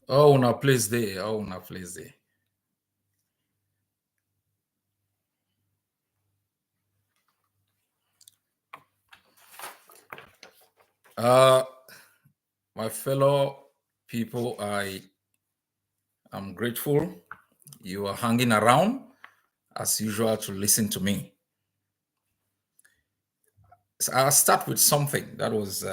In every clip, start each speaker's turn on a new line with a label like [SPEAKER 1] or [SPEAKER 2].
[SPEAKER 1] Oh, now please there. Oh, now please there. Uh, my fellow people, I am grateful you are hanging around as usual to listen to me. So I'll start with something that was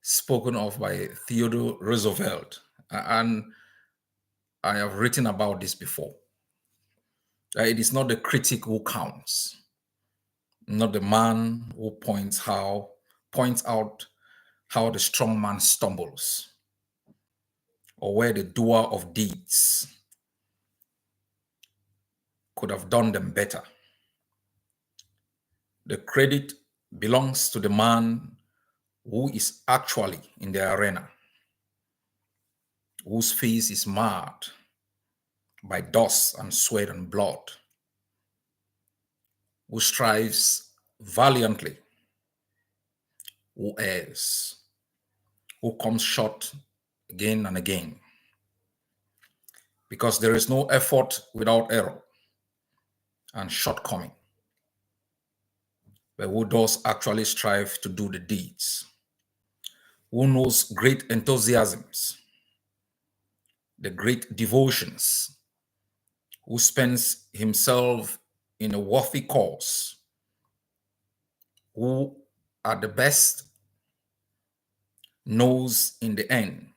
[SPEAKER 1] spoken of by Theodore Roosevelt, and I have written about this before. It is not the critic who counts, not the man who points out how the strong man stumbles, or where the doer of deeds could have done them better. The credit belongs to the man who is actually in the arena, whose face is marred by dust and sweat and blood, who strives valiantly, who errs, who comes short again and again. Because there is no effort without error and shortcoming, but who does actually strive to do the deeds, who knows great enthusiasms, the great devotions, who spends himself in a worthy cause, who at the best knows in the end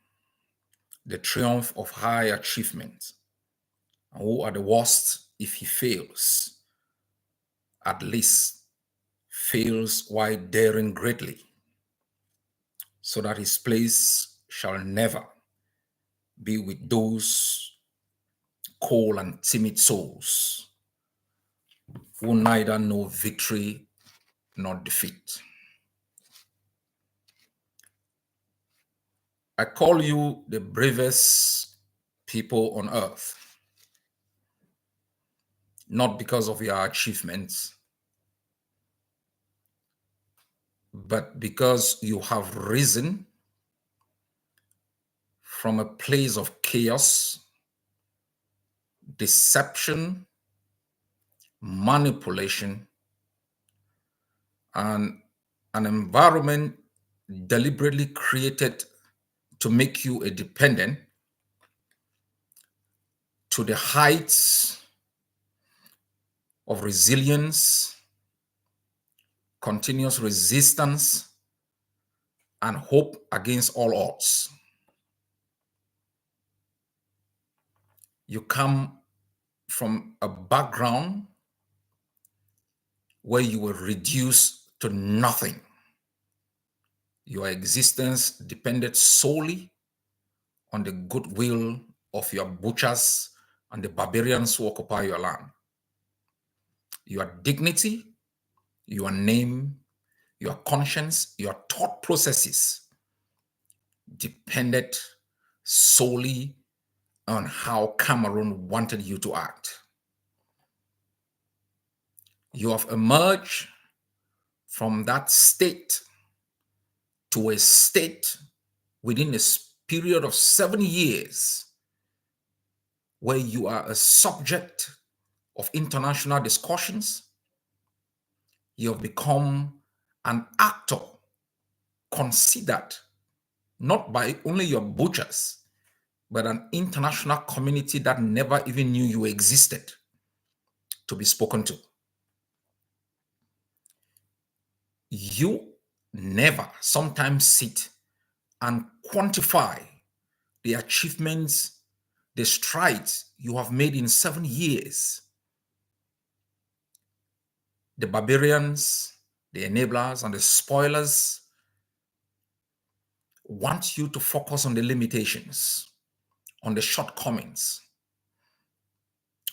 [SPEAKER 1] the triumph of high achievement, and who at the worst, if he fails, at least fails while daring greatly, so that his place shall never be with those cold and timid souls who neither know victory nor defeat. I call you the bravest people on earth, not because of your achievements, but because you have risen from a place of chaos, deception, manipulation, and an environment deliberately created to make you a dependent, to the heights of resilience, continuous resistance, and hope against all odds. You come from a background where you were reduced to nothing. Your existence depended solely on the goodwill of your butchers and the barbarians who occupy your land. Your dignity, your name, your conscience, your thought processes depended solely on how Cameroon wanted you to act. You have emerged from that state to a state within a period of 7 years where you are a subject of international discussions. You have become an actor considered not by only your butchers, but an international community that never even knew you existed to be spoken to. You never sometimes sit and quantify the achievements, the strides you have made in 7 years. The barbarians, the enablers, and the spoilers want you to focus on the limitations, on the shortcomings,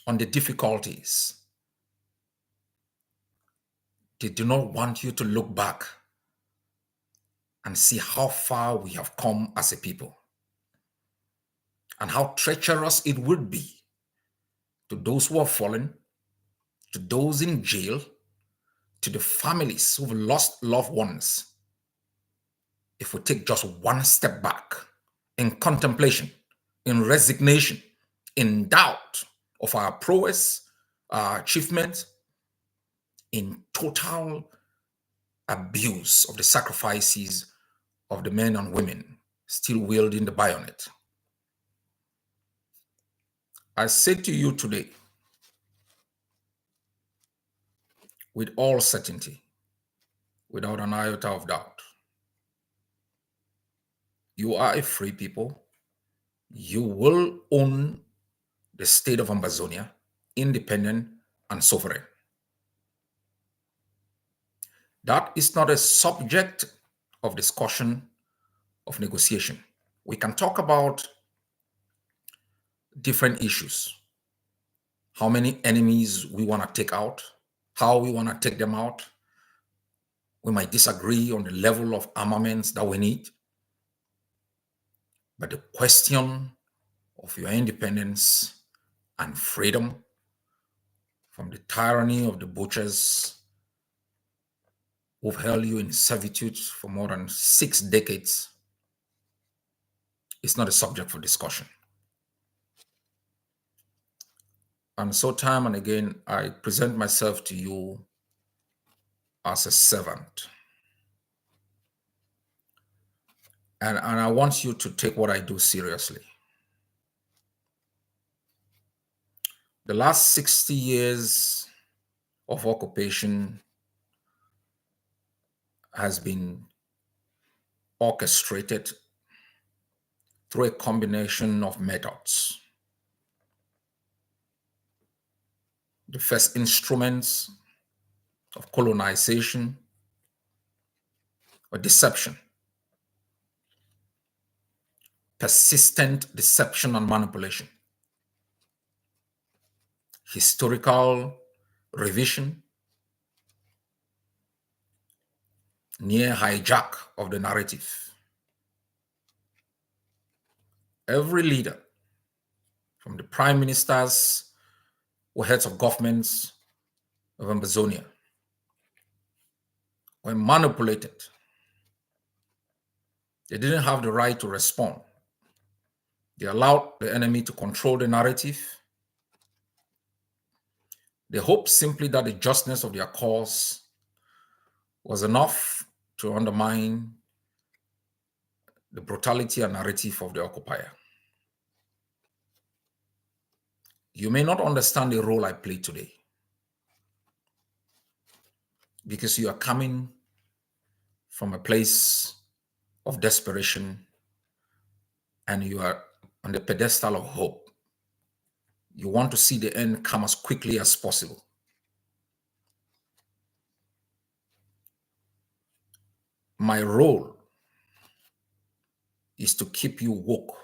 [SPEAKER 1] on the difficulties. They do not want you to look back and see how far we have come as a people and how treacherous it would be to those who have fallen, to those in jail, to the families who've lost loved ones, if we take just one step back in contemplation, in resignation, in doubt of our prowess, our achievement, in total abuse of the sacrifices of the men and women still wielding the bayonet. I say to you today, with all certainty, without an iota of doubt, you are a free people. You will own the state of Ambazonia, independent and sovereign. That is not a subject of discussion, of negotiation. We can talk about different issues, how many enemies we want to take out, how we want to take them out. We might disagree on the level of armaments that we need, but the question of your independence and freedom from the tyranny of the butchers who've held you in servitude for more than 6 decades is not a subject for discussion. And so time and again, I present myself to you as a servant. And I want you to take what I do seriously. The last 60 years of occupation has been orchestrated through a combination of methods. The first instruments of colonization or deception, persistent deception and manipulation, historical revision, near hijack of the narrative. Every leader, from the prime ministers or heads of governments of Ambazonia, were manipulated. They didn't have the right to respond. They allowed the enemy to control the narrative. They hoped simply that the justness of their cause was enough to undermine the brutality and narrative of the occupier. You may not understand the role I play today because you are coming from a place of desperation and you are on the pedestal of hope. You want to see the end come as quickly as possible. My role is to keep you woke,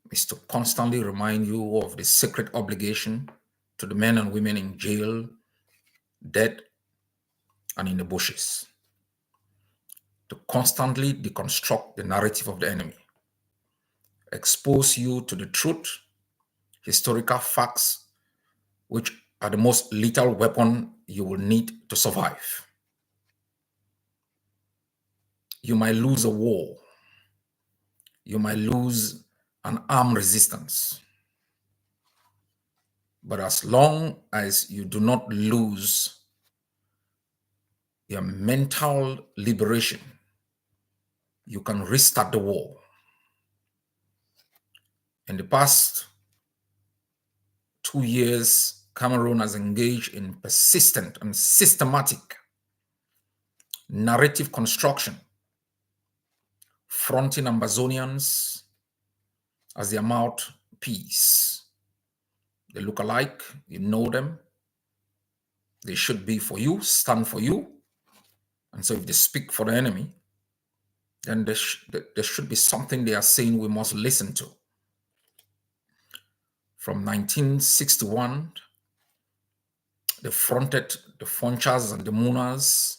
[SPEAKER 1] is to constantly remind you of the sacred obligation to the men and women in jail, dead, and in the bushes, to constantly deconstruct the narrative of the enemy, expose you to the truth, historical facts, which are the most lethal weapon you will need to survive. You might lose a war. You might lose an armed resistance. But as long as you do not lose your mental liberation, you can restart the war. In the past 2 years, Cameroon has engaged in persistent and systematic narrative construction, fronting Ambazonians as their mouthpiece. They look alike, you know them. They should be for you, stand for you. And so if they speak for the enemy, then there should be something they are saying we must listen to. From 1961, they fronted the Fonchas and the Munas.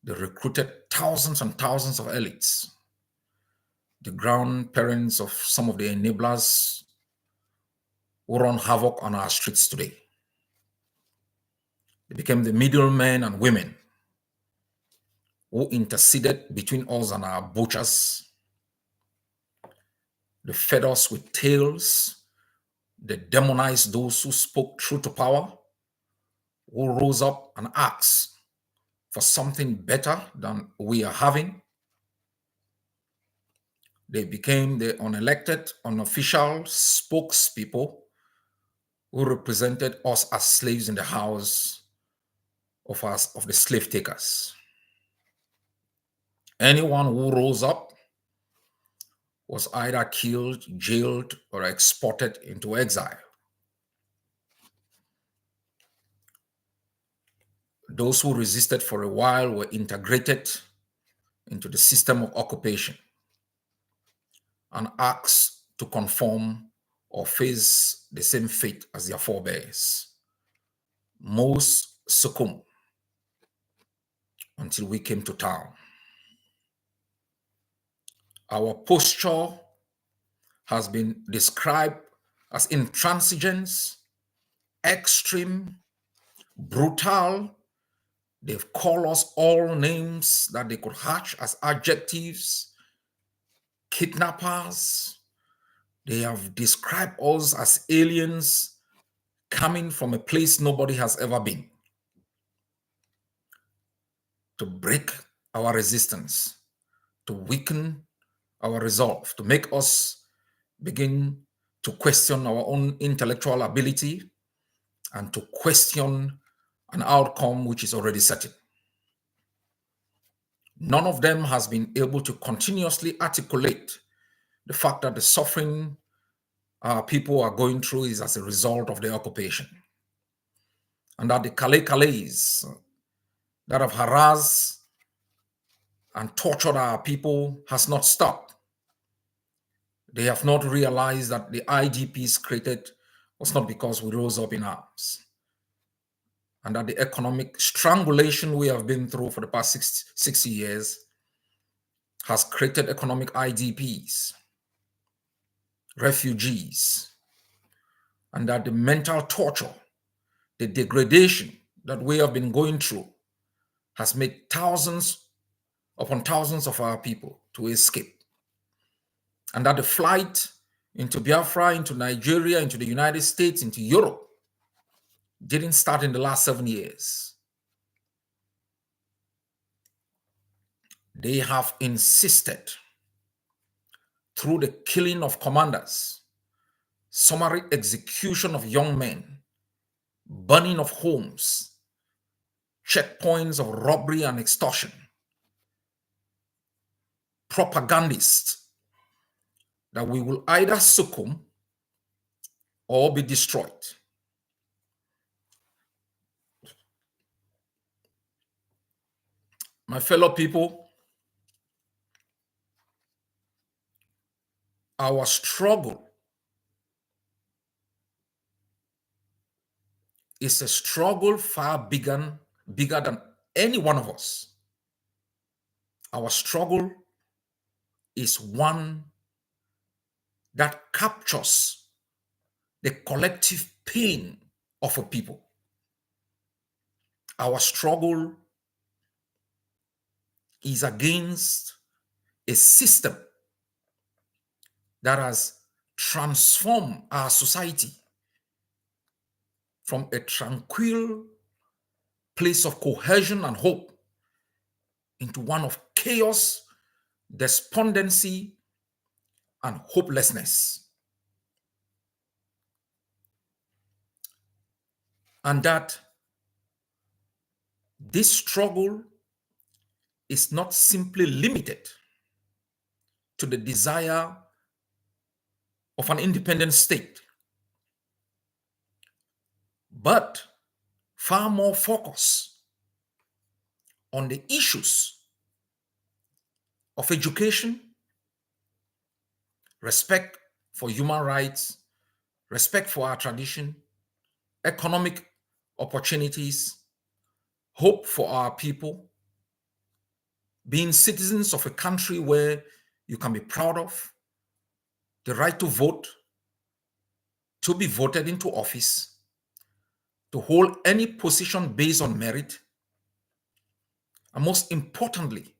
[SPEAKER 1] They recruited thousands and thousands of elites, the grandparents of some of the enablers who run havoc on our streets today. They became the middlemen and women who interceded between us and our butchers They fed us with tales. They demonized those who spoke truth to power, who rose up and asked for something better than we are having. They became the unelected, unofficial spokespeople who represented us as slaves in the house of the slave takers. Anyone who rose up was either killed, jailed, or exported into exile. Those who resisted for a while were integrated into the system of occupation and asked to conform or face the same fate as their forebears. Most succumbed until we came to town. Our posture has been described as intransigence, extreme, brutal. They've called us all names that they could hatch as adjectives, kidnappers. They have described us as aliens coming from a place nobody has ever been to break our resistance, to weaken our resolve, to make us begin to question our own intellectual ability and to question an outcome which is already certain. None of them has been able to continuously articulate the fact that the suffering our people are going through is as a result of the occupation, and that the Calais that have harassed and tortured our people has not stopped. They have not realized that the IDPs created was not because we rose up in arms, and that the economic strangulation we have been through for the past 60 years has created economic IDPs, refugees, and that the mental torture, the degradation that we have been going through has made thousands upon thousands of our people to escape. And that the flight into Biafra, into Nigeria, into the United States, into Europe didn't start in the last 7 years. They have insisted through the killing of commanders, summary execution of young men, burning of homes, checkpoints of robbery and extortion, propagandists, that we will either succumb or be destroyed. My fellow people, our struggle is a struggle far bigger than any one of us. Our struggle is one that captures the collective pain of a people. Our struggle is against a system that has transformed our society from a tranquil place of cohesion and hope into one of chaos, despondency, and hopelessness. And that this struggle is not simply limited to the desire of an independent state, but far more focus on the issues of education, respect for human rights, respect for our tradition, economic opportunities, hope for our people, being citizens of a country where you can be proud of, the right to vote, to be voted into office, to hold any position based on merit, and most importantly,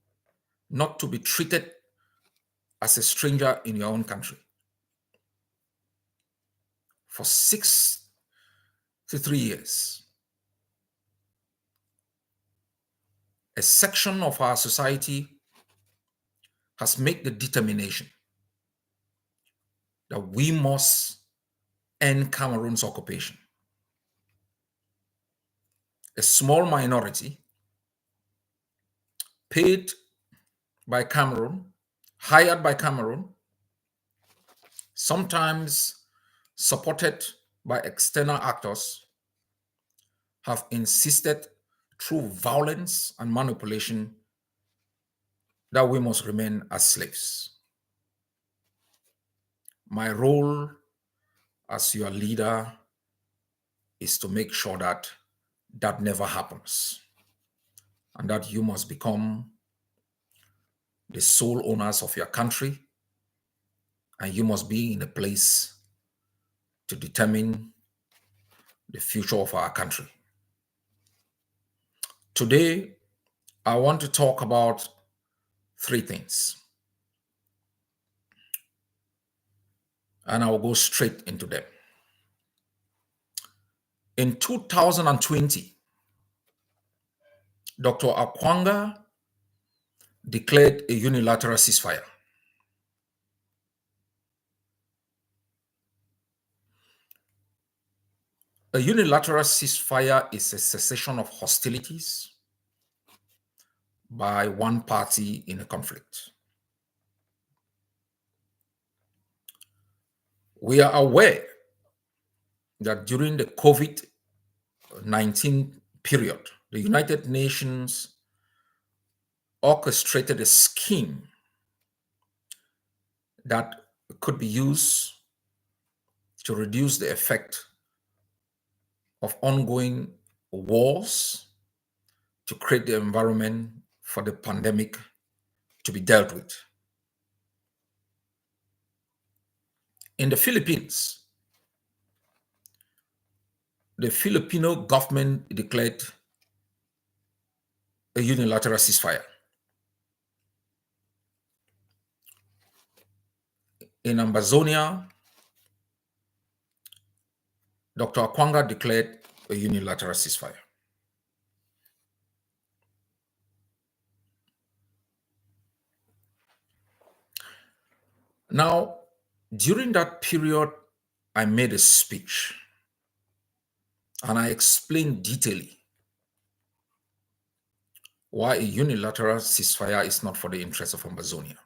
[SPEAKER 1] not to be treated as a stranger in your own country. for 63 years. A section of our society has made the determination that we must end Cameroon's occupation. A small minority paid by Cameroon, hired by Cameroon, sometimes supported by external actors, have insisted through violence and manipulation that we must remain as slaves. My role as your leader is to make sure that that never happens, and that you must become the sole owners of your country, and you must be in a place to determine the future of our country. Today, I want to talk about three things, and I will go straight into them. In 2020, Dr. Akwanga declared a unilateral ceasefire. A unilateral ceasefire is a cessation of hostilities by one party in a conflict. We are aware that during the COVID-19 period, the United Nations orchestrated a scheme that could be used to reduce the effect of ongoing wars, to create the environment for the pandemic to be dealt with. In the Philippines, the Filipino government declared a unilateral ceasefire. In Ambazonia, Dr. Akwanga declared a unilateral ceasefire. Now, during that period, I made a speech and I explained detailedly why a unilateral ceasefire is not for the interests of Ambazonia.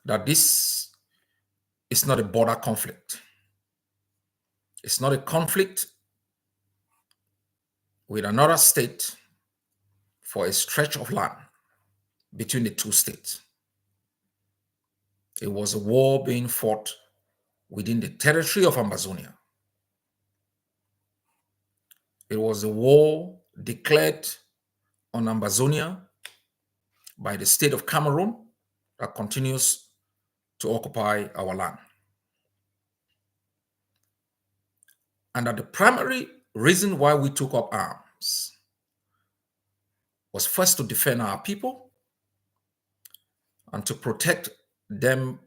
[SPEAKER 1] That this is not a border conflict. It's not a conflict with another state for a stretch of land between the two states. It was a war being fought within the territory of Ambazonia. It was a war declared on Ambazonia by the state of Cameroon that continues to occupy our land. And that the primary reason why we took up arms was first to defend our people and to protect them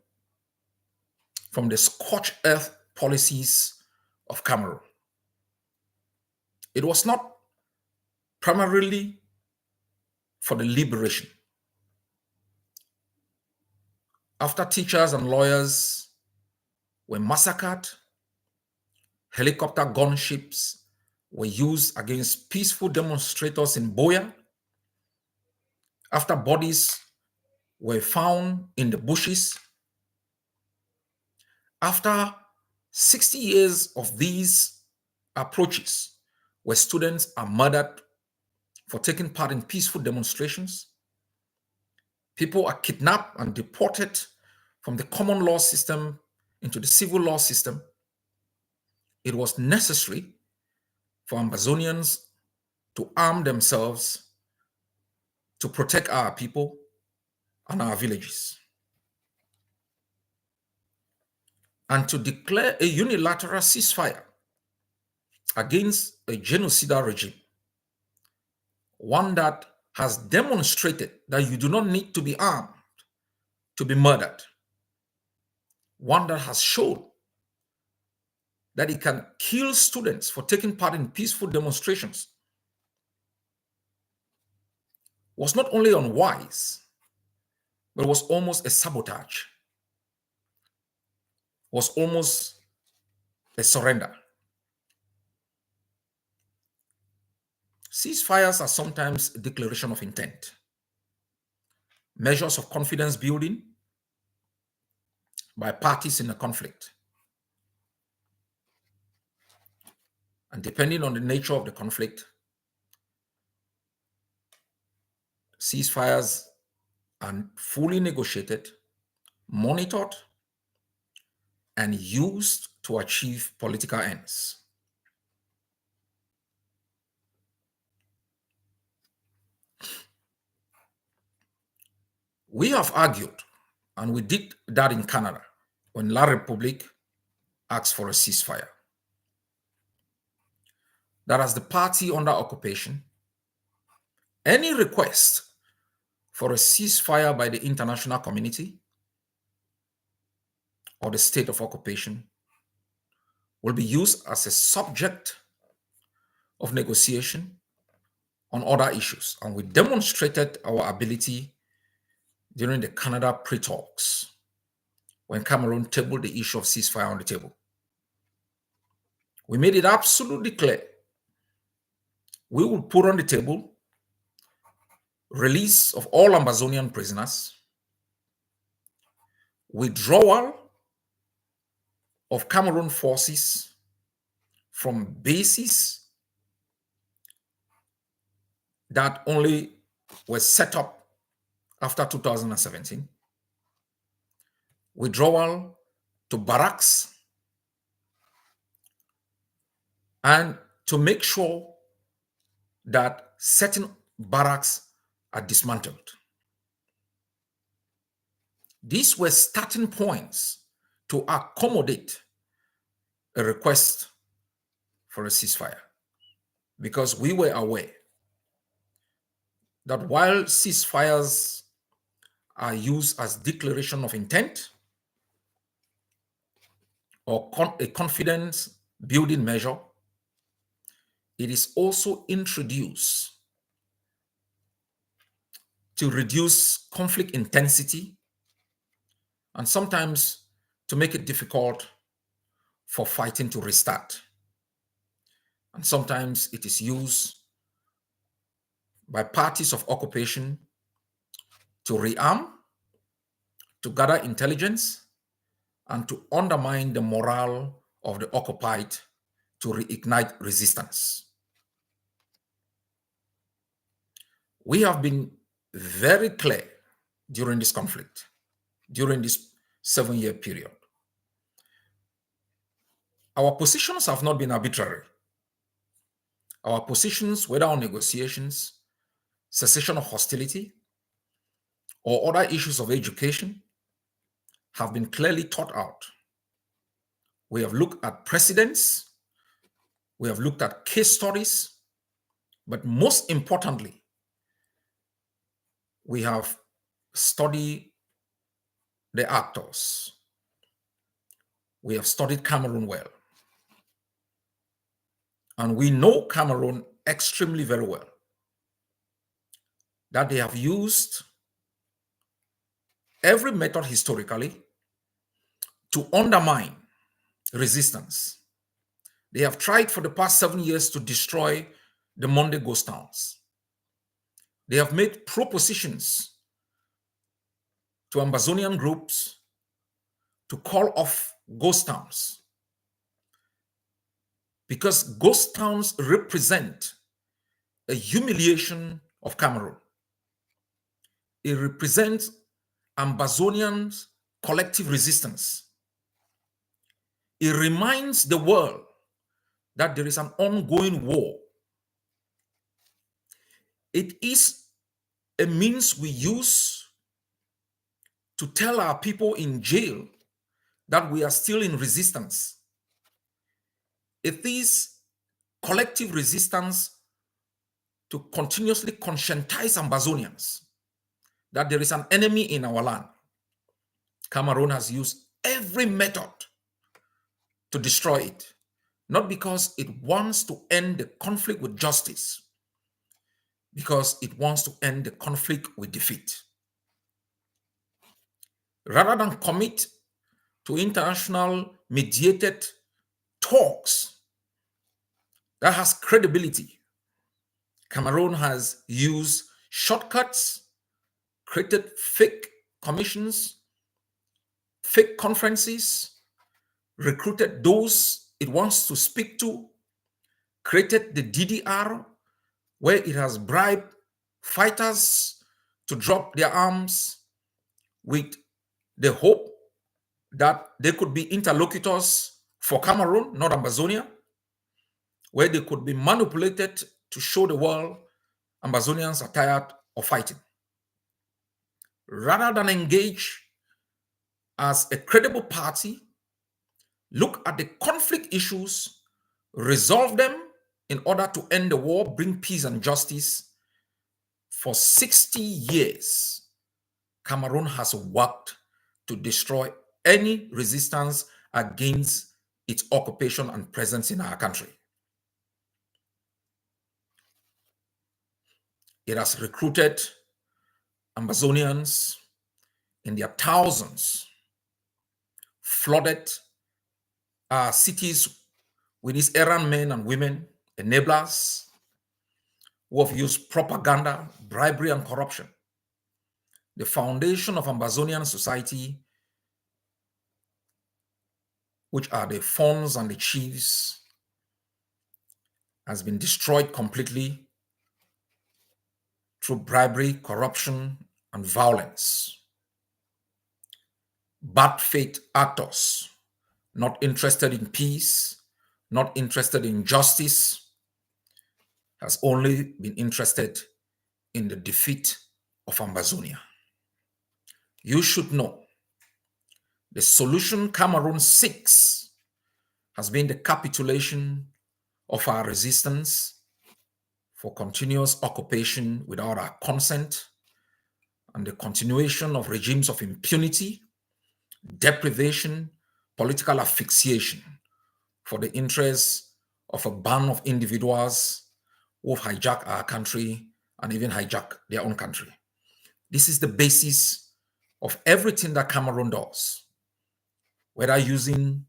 [SPEAKER 1] from the scorched earth policies of Cameroon. It was not primarily for the liberation. After teachers and lawyers were massacred, helicopter gunships were used against peaceful demonstrators in Boya. After bodies were found in the bushes, after 60 years of these approaches, where students are murdered for taking part in peaceful demonstrations, people are kidnapped and deported from the common law system into the civil law system, it was necessary for Ambazonians to arm themselves to protect our people and our villages. And to declare a unilateral ceasefire against a genocidal regime, one that has demonstrated that you do not need to be armed to be murdered, one that has shown that it can kill students for taking part in peaceful demonstrations was not only unwise, but was almost a sabotage, was almost a surrender. Ceasefires are sometimes a declaration of intent, measures of confidence building by parties in a conflict. And depending on the nature of the conflict, ceasefires are fully negotiated, monitored, and used to achieve political ends. We have argued, and we did that in Canada, when La République asked for a ceasefire, that as the party under occupation, any request for a ceasefire by the international community or the state of occupation will be used as a subject of negotiation on other issues. And we demonstrated our ability during the Canada pre-talks when Cameroon tabled the issue of ceasefire on the table. We made it absolutely clear we would put on the table release of all Ambazonian prisoners, withdrawal of Cameroon forces from bases that only were set up after 2017, withdrawal to barracks, and to make sure that certain barracks are dismantled. These were starting points to accommodate a request for a ceasefire, because we were aware that while ceasefires are used as declaration of intent or a confidence building measure, it is also introduced to reduce conflict intensity and sometimes to make it difficult for fighting to restart. And sometimes it is used by parties of occupation to rearm, to gather intelligence, and to undermine the morale of the occupied to reignite resistance. We have been very clear during this conflict, during this 7-year period. Our positions have not been arbitrary. Our positions, whether on negotiations, cessation of hostility, or other issues of education, have been clearly thought out. We have looked at precedents, we have looked at case studies, but most importantly, we have studied the actors. We have studied Cameroon well. And we know Cameroon extremely very well. That they have used every method historically to undermine resistance. They have tried for the past 7 years to destroy the Monday ghost towns. They have made propositions to Ambazonian groups to call off ghost towns, because ghost towns represent a humiliation of Cameroon. It represents Ambazonians' collective resistance. It reminds the world that there is an ongoing war. It is a means we use to tell our people in jail that we are still in resistance. It is collective resistance to continuously conscientize Ambazonians that there is an enemy in our land. Cameroon has used every method to destroy it. not because it wants to end the conflict with justice, because it wants to end the conflict with defeat. Rather than commit to international mediated talks that has credibility, Cameroon has used shortcuts, created fake commissions, fake conferences, recruited those it wants to speak to, created the DDR, where it has bribed fighters to drop their arms with the hope that they could be interlocutors for Cameroon, not Ambazonia, where they could be manipulated to show the world Ambazonians are tired of fighting. Rather than engage as a credible party, look at the conflict issues, resolve them in order to end the war, bring peace and justice. For 60 years, Cameroon has worked to destroy any resistance against its occupation and presence in our country. It has recruited Ambazonians in their thousands, flooded our cities with these errand men and women, enablers who have used propaganda, bribery, and corruption. The foundation of Ambazonian society, which are the funds and the chiefs, has been destroyed completely through bribery, corruption, and violence. Bad faith actors, not interested in peace, not interested in justice, has only been interested in the defeat of Ambazonia. You should know the solution Cameroon seeks has been the capitulation of our resistance for continuous occupation without our consent and the continuation of regimes of impunity, deprivation, political asphyxiation for the interests of a band of individuals who have hijacked our country and even hijacked their own country. This is the basis of everything that Cameroon does, whether using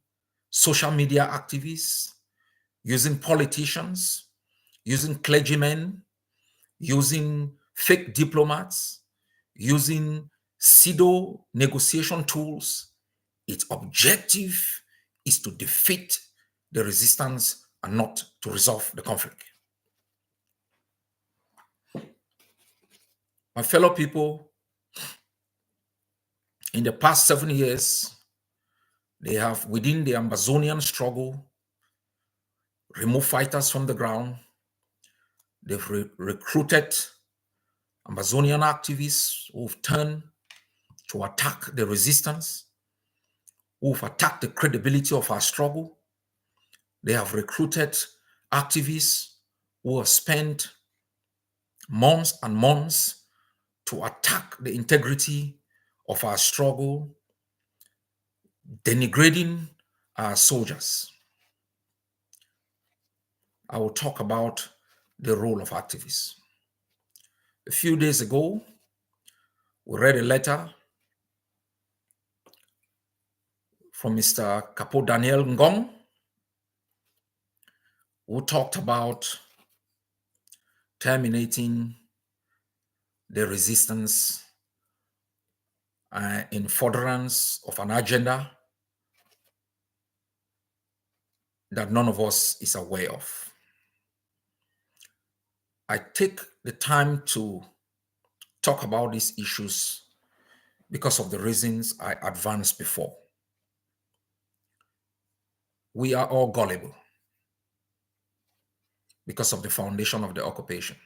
[SPEAKER 1] social media activists, using politicians, using clergymen, using fake diplomats, using pseudo negotiation tools. Its objective is to defeat the resistance and not to resolve the conflict. My fellow people, in the past 7 years, they have, within the Ambazonian struggle, removed fighters from the ground. They've recruited Ambazonian activists who've turned to attack the resistance, who've attacked the credibility of our struggle. They have recruited activists who have spent months and months to attack the integrity of our struggle, denigrating our soldiers. I will talk about the role of activists. A few days ago, we read a letter from Mr. Capo Daniel Ngong, who talked about terminating the resistance in furtherance of an agenda that none of us is aware of. I take the time to talk about these issues because of the reasons I advanced before. We are all gullible because of the foundation of the occupation.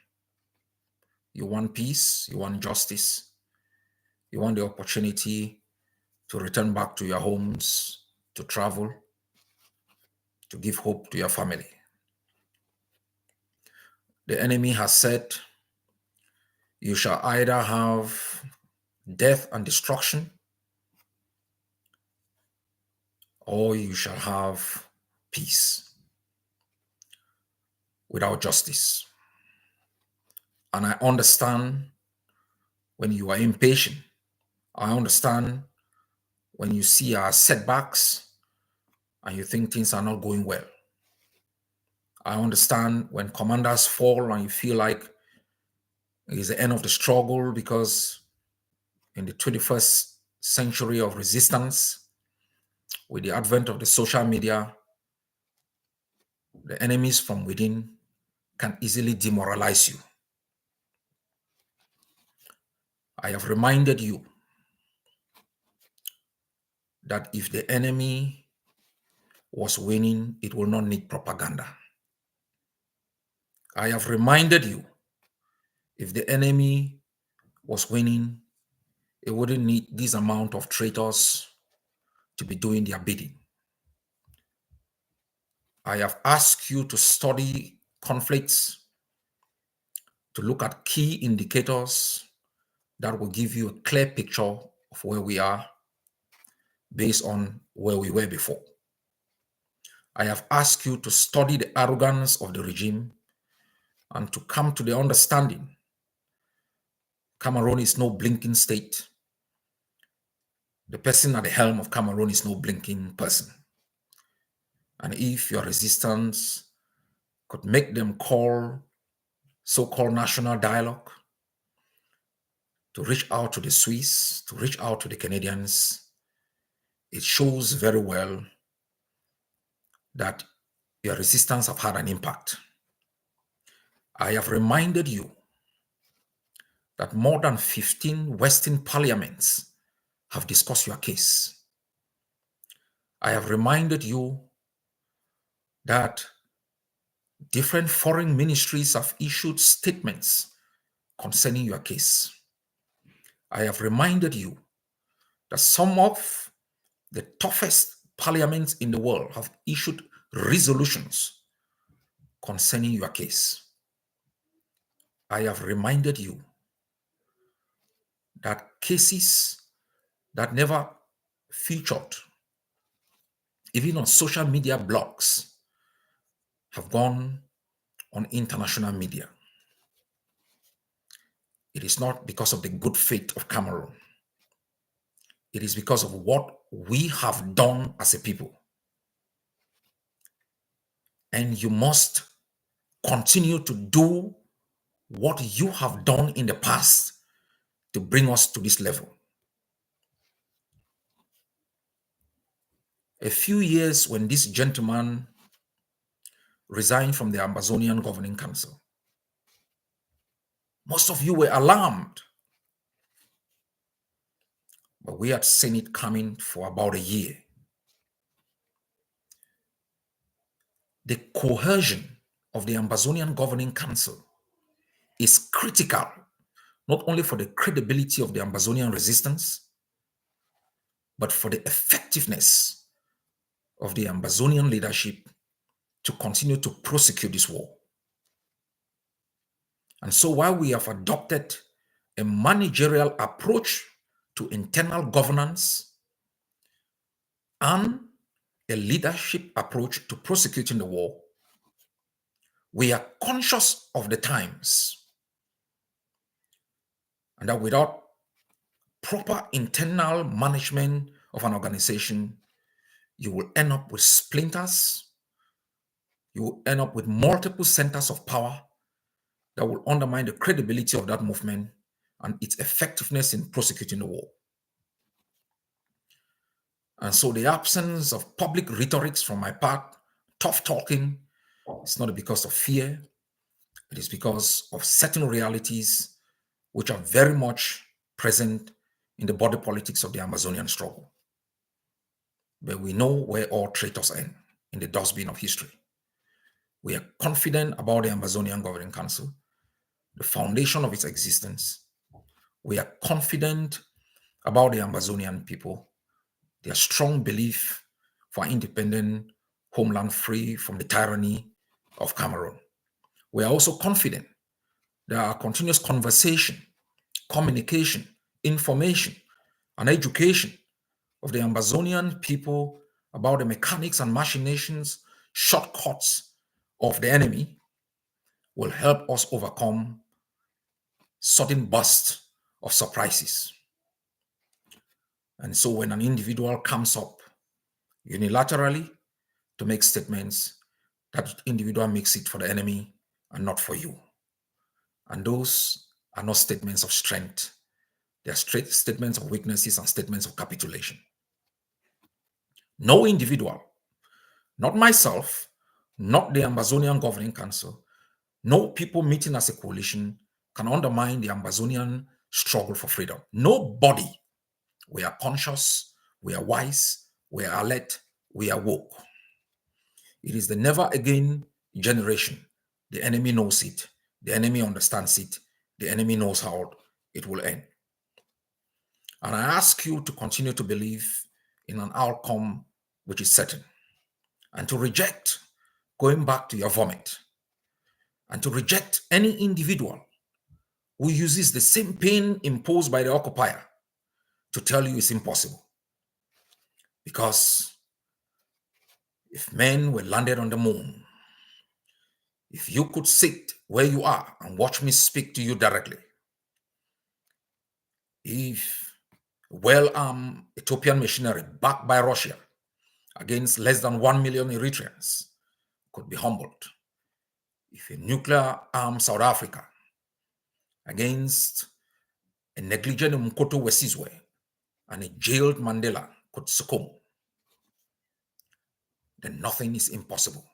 [SPEAKER 1] You want peace, you want justice, you want the opportunity to return back to your homes, to travel, to give hope to your family. The enemy has said, you shall either have death and destruction, or you shall have peace. without justice. And I understand when you are impatient. I understand when you see our setbacks and you think things are not going well. I understand when commanders fall and you feel like it's the end of the struggle, because in the 21st century of resistance, with the advent of the social media, the enemies from within can easily demoralize you. I have reminded you that if the enemy was winning, it will not need propaganda. I have reminded you, if the enemy was winning, it wouldn't need this amount of traitors to be doing their bidding. I have asked you to study conflicts, to look at key indicators that will give you a clear picture of where we are based on where we were before. I have asked you to study the arrogance of the regime and to come to the understanding Cameroon is no blinking state. The person at the helm of Cameroon is no blinking person. And if your resistance could make them call so-called national dialogue, to reach out to the Swiss, to reach out to the Canadians, it shows very well that your resistance have had an impact. I have reminded you that more than 15 Western parliaments have discussed your case. I have reminded you that different foreign ministries have issued statements concerning your case. I have reminded you that some of the toughest parliaments in the world have issued resolutions concerning your case. I have reminded you that cases that never featured, even on social media blogs, have gone on international media. It is not because of the good faith of Cameroon. It is because of what we have done as a people. And you must continue to do what you have done in the past to bring us to this level. A few years when this gentleman resigned from the Ambazonian Governing Council, most of you were alarmed. But we had seen it coming for about a year. The cohesion of the Ambazonian Governing Council is critical, not only for the credibility of the Ambazonian resistance, but for the effectiveness of the Ambazonian leadership to continue to prosecute this war. And so while we have adopted a managerial approach to internal governance and a leadership approach to prosecuting the war, we are conscious of the times, and that without proper internal management of an organization, you will end up with splinters. You will end up with multiple centers of power that will undermine the credibility of that movement and its effectiveness in prosecuting the war. And so the absence of public rhetorics from my part, tough talking, it's not because of fear. It is because of certain realities which are very much present in the body politics of the Amazonian struggle. But we know where all traitors end, in the dustbin of history. We are confident about the Amazonian Governing Council, the foundation of its existence. We are confident about the Amazonian people, their strong belief for independent homeland free from the tyranny of Cameroon. We are also confident that our continuous conversation, communication, information, and education of the Ambazonian people about the mechanics and machinations, shortcuts of the enemy will help us overcome sudden bursts of surprises. And so when an individual comes up unilaterally to make statements, that individual makes it for the enemy and not for you. And those are not statements of strength. They are straight statements of weaknesses and statements of capitulation. No individual, not myself, not the Ambazonian Governing Council, no people meeting as a coalition can undermine the Ambazonian struggle for freedom. Nobody. We are conscious, we are wise, we are alert, we are woke. It is the never again generation. The enemy knows it. The enemy understands it. The enemy knows how it will end. And I ask you to continue to believe in an outcome which is certain, and to reject going back to your vomit, and to reject any individual who uses the same pain imposed by the occupier to tell you it's impossible. Because if men were landed on the moon, if you could sit where you are and watch me speak to you directly, if well-armed Ethiopian machinery backed by Russia against less than 1 million Eritreans could be humbled, if a nuclear-armed South Africa against a negligent Mkoto Wesizwe and a jailed Mandela could succumb, then nothing is impossible.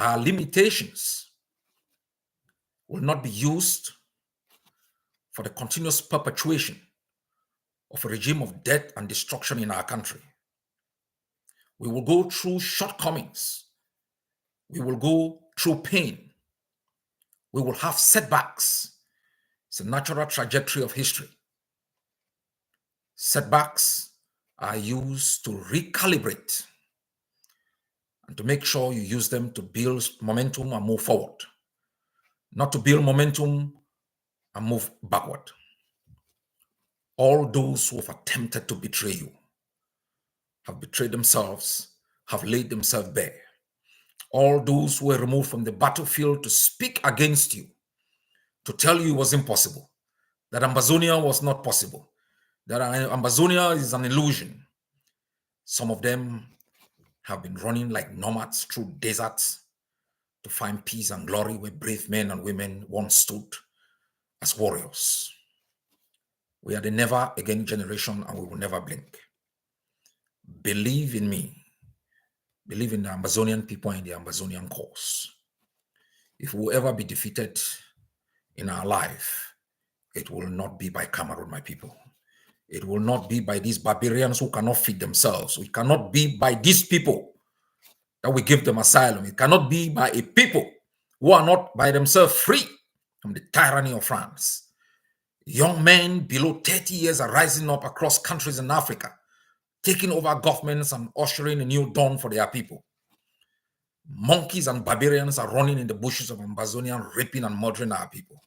[SPEAKER 1] Our limitations will not be used for the continuous perpetuation of a regime of death and destruction in our country. We will go through shortcomings. We will go through pain. We will have setbacks. It's a natural trajectory of history. Setbacks are used to recalibrate and to make sure you use them to build momentum and move forward, not to build momentum and move backward. All those who have attempted to betray you have betrayed themselves, have laid themselves bare. All those who were removed from the battlefield to speak against you, to tell you it was impossible, that Ambazonia was not possible, that Ambazonia is an illusion. Some of them have been running like nomads through deserts to find peace and glory where brave men and women once stood as warriors. We are the never again generation, and we will never blink. Believe in me. Believe in the Ambazonian people and the Ambazonian cause. If we will ever be defeated in our life, it will not be by Cameroon, my people. It will not be by these barbarians who cannot feed themselves. It cannot be by these people that we give them asylum. It cannot be by a people who are not by themselves free from the tyranny of France. Young men below 30 years are rising up across countries in Africa, taking over governments and ushering a new dawn for their people. Monkeys and barbarians are running in the bushes of Ambazonia and raping and murdering our people.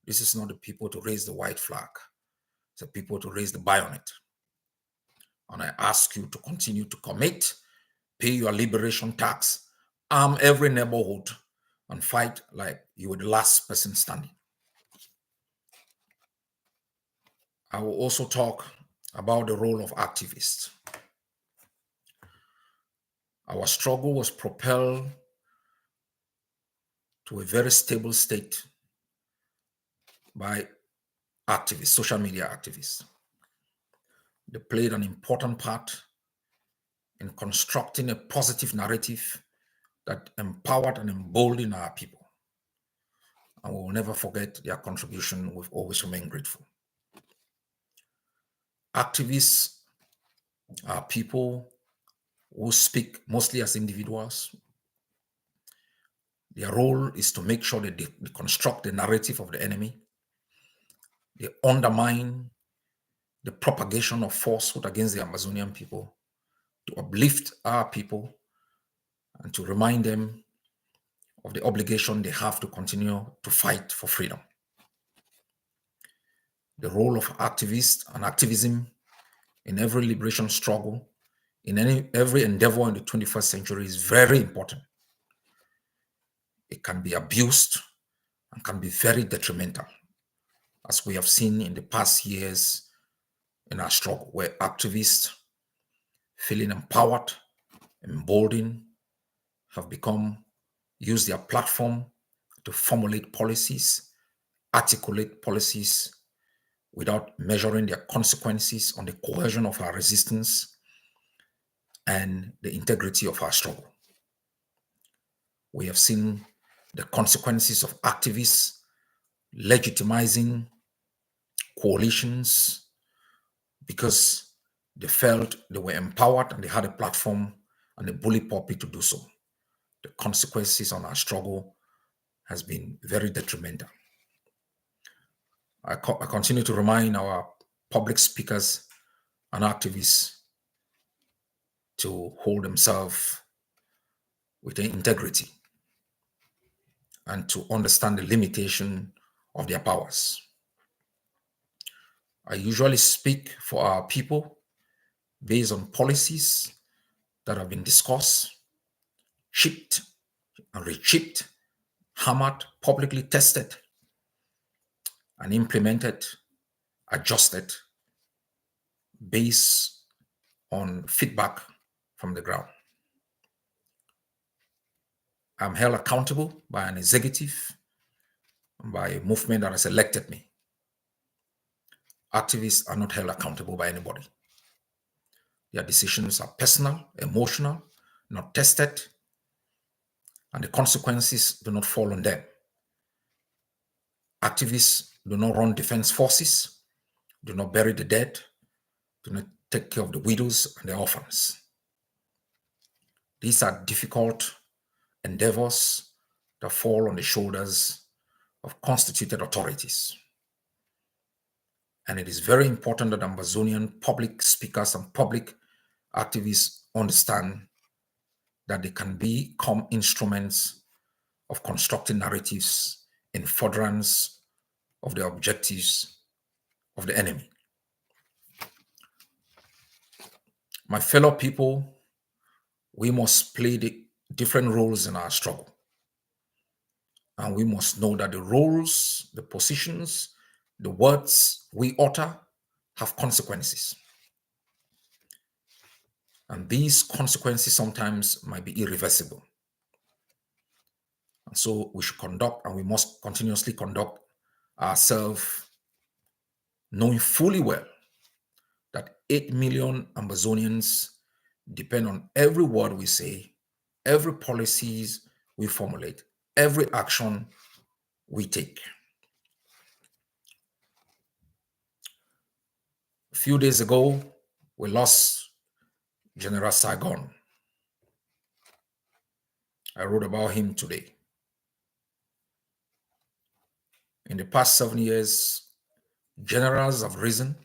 [SPEAKER 1] This is not the people to raise the white flag. It's the people to raise the bayonet. And I ask you to continue to commit, pay your liberation tax, arm every neighborhood, and fight like you were the last person standing. I will also talk about the role of activists. Our struggle was propelled to a very stable state by activists, social media activists. They played an important part in constructing a positive narrative that empowered and emboldened our people. And we will never forget their contribution. We've always remained grateful. Activists are people who speak mostly as individuals. Their role is to make sure that they construct the narrative of the enemy. They undermine the propagation of falsehood against the Amazonian people, to uplift our people, and to remind them of the obligation they have to continue to fight for freedom. The role of activists and activism in every liberation struggle, in every endeavor in the 21st century is very important. It can be abused and can be very detrimental, as we have seen in the past years in our struggle, where activists feeling empowered, emboldened, have used their platform to formulate policies, articulate policies without measuring their consequences on the cohesion of our resistance and the integrity of our struggle. We have seen the consequences of activists legitimizing coalitions because they felt they were empowered and they had a platform and a bully puppy to do so. The consequences on our struggle has been very detrimental. I continue to remind our public speakers and activists to hold themselves with integrity and to understand the limitation of their powers. I usually speak for our people based on policies that have been discussed, chipped and rechipped, hammered, publicly tested, and implemented, adjusted based on feedback from the ground. I'm held accountable by an executive, by a movement that has elected me. Activists are not held accountable by anybody. Their decisions are personal, emotional, not tested, and the consequences do not fall on them. Activists do not run defense forces, do not bury the dead, do not take care of the widows and the orphans. These are difficult endeavors that fall on the shoulders of constituted authorities. And it is very important that Ambazonian public speakers and public activists understand that they can become instruments of constructing narratives in furtherance of the objectives of the enemy. My fellow people, we must play the different roles in our struggle. And we must know that the roles, the positions, the words we utter have consequences. And these consequences sometimes might be irreversible. And so we should conduct, and we must continuously conduct ourselves knowing fully well that 8 million Ambazonians depend on every word we say, every policies we formulate, every action we take. A few days ago, we lost General Saigon. I wrote about him today. In the past 7 years, generals have risen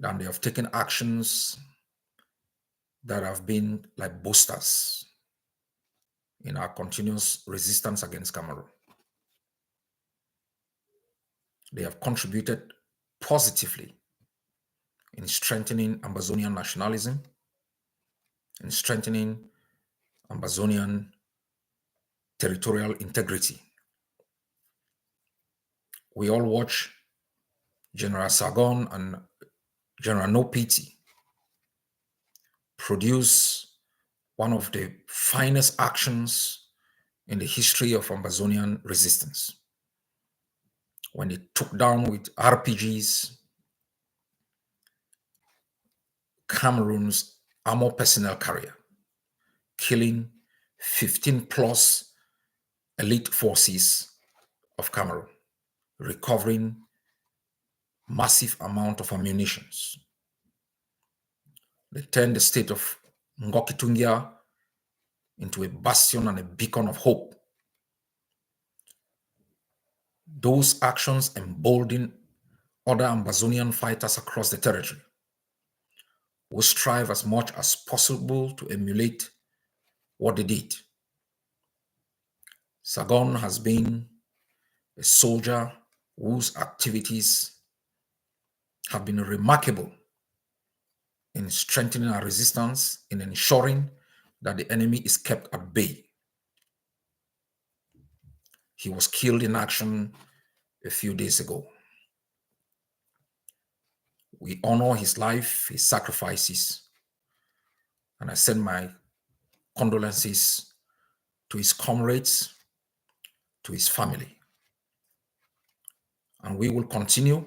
[SPEAKER 1] and they have taken actions that have been like boosters in our continuous resistance against Cameroon. They have contributed positively in strengthening Ambazonian nationalism, in strengthening Ambazonian territorial integrity. We all watch General Sargon and General Nopiti produce one of the finest actions in the history of Ambazonian resistance, when they took down with RPGs Cameroon's armored personnel carrier, killing 15 plus elite forces of Cameroon, recovering massive amount of ammunition. They turned the state of Ngokitungia into a bastion and a beacon of hope. Those actions embolden other Ambazonian fighters across the territory, who strive as much as possible to emulate what they did. Sargon has been a soldier whose activities have been remarkable in strengthening our resistance, in ensuring that the enemy is kept at bay. He was killed in action a few days ago. We honor his life, his sacrifices, and I send my condolences to his comrades, to his family. And we will continue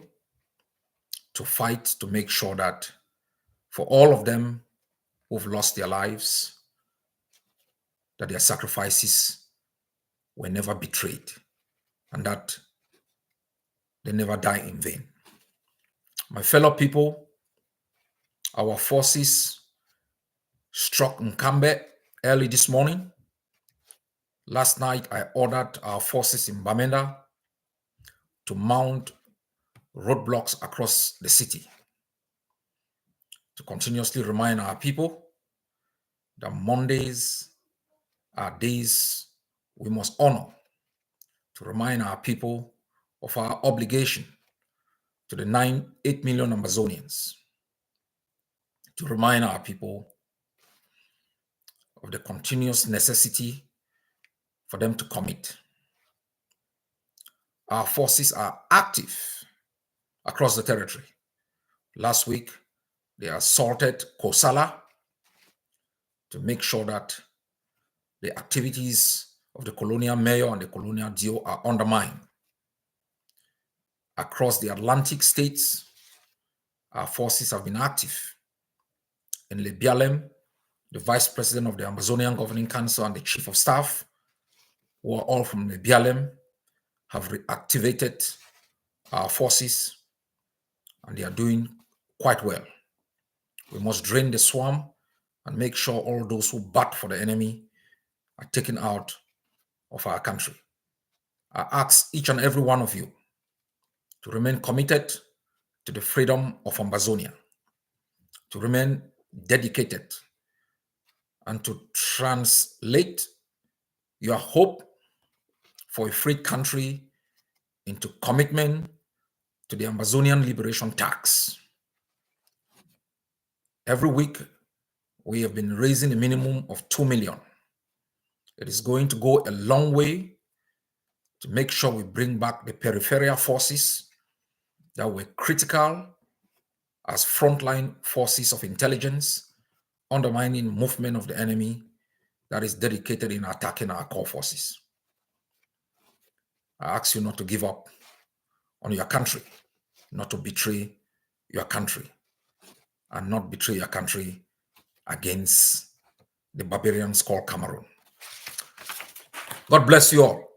[SPEAKER 1] to fight to make sure that for all of them who've lost their lives, that their sacrifices were never betrayed and that they never die in vain. My fellow people, our forces struck Nkambe early this morning. Last night, I ordered our forces in Bamenda to mount roadblocks across the city to continuously remind our people that Mondays are days we must honor, to remind our people of our obligation to the 8 million Ambazonians, to remind our people of the continuous necessity for them to commit. Our forces are active across the territory. Last week, they assaulted Kosala to make sure that the activities of the colonial mayor and the colonial DO are undermined. Across the Atlantic states, our forces have been active. In Lebialem, the vice president of the Ambazonian Governing Council and the chief of staff, who are all from Lebialem, have reactivated our forces, and they are doing quite well. We must drain the swamp and make sure all those who bat for the enemy are taken out of our country. I ask each and every one of you to remain committed to the freedom of Ambazonia, to remain dedicated, and to translate your hope for a free country into commitment to the Ambazonian Liberation Tax. Every week, we have been raising a minimum of 2 million. It is going to go a long way to make sure we bring back the peripheral forces that were critical as frontline forces of intelligence, undermining movement of the enemy that is dedicated in attacking our core forces. I ask you not to give up on your country, not to betray your country, and not betray your country against the barbarians called Cameroon. God bless you all.